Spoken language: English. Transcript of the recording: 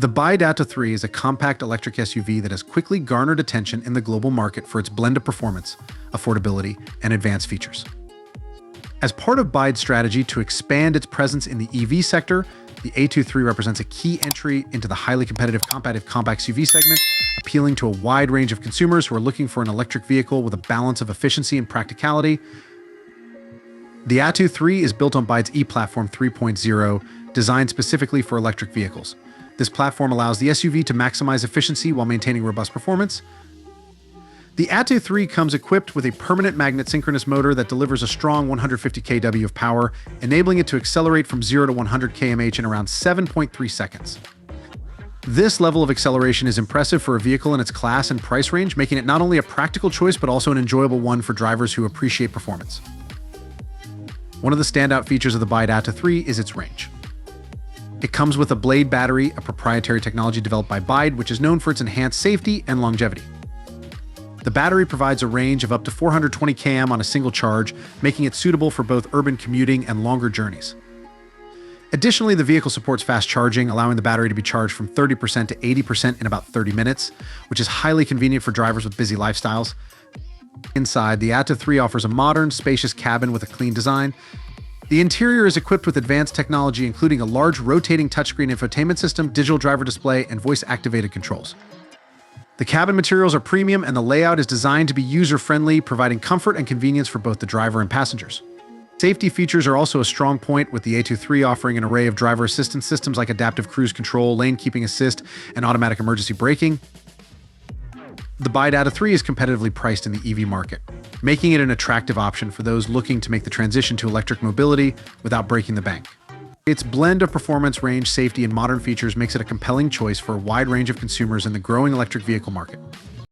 The BYD Atto 3 is a compact electric SUV that has quickly garnered attention in the global market for its blend of performance, affordability, and advanced features. As part of BYD's strategy to expand its presence in the EV sector, the Atto 3 represents a key entry into the highly competitive compact SUV segment, appealing to a wide range of consumers who are looking for an electric vehicle with a balance of efficiency and practicality. The Atto 3 is built on BYD's e-Platform 3.0, designed specifically for electric vehicles. This platform allows the SUV to maximize efficiency while maintaining robust performance. The Atto 3 comes equipped with a permanent magnet synchronous motor that delivers a strong 150 kW of power, enabling it to accelerate from 0 to 100 km/h in around 7.3 seconds. This level of acceleration is impressive for a vehicle in its class and price range, making it not only a practical choice but also an enjoyable one for drivers who appreciate performance. One of the standout features of the BYD Atto 3 is its range. It comes with a Blade battery, a proprietary technology developed by BYD, which is known for its enhanced safety and longevity. The battery provides a range of up to 420 km on a single charge, making it suitable for both urban commuting and longer journeys. Additionally, the vehicle supports fast charging, allowing the battery to be charged from 30% to 80% in about 30 minutes, which is highly convenient for drivers with busy lifestyles. Inside, the Atto 3 offers a modern, spacious cabin with a clean design. The interior is equipped with advanced technology, including a large rotating touchscreen infotainment system, digital driver display, and voice-activated controls. The cabin materials are premium, and the layout is designed to be user-friendly, providing comfort and convenience for both the driver and passengers. Safety features are also a strong point, with the Atto 3 offering an array of driver assistance systems like adaptive cruise control, lane keeping assist, and automatic emergency braking. The BYD Atto 3 is competitively priced in the EV market, making it an attractive option for those looking to make the transition to electric mobility without breaking the bank. Its blend of performance, range, safety, and modern features makes it a compelling choice for a wide range of consumers in the growing electric vehicle market.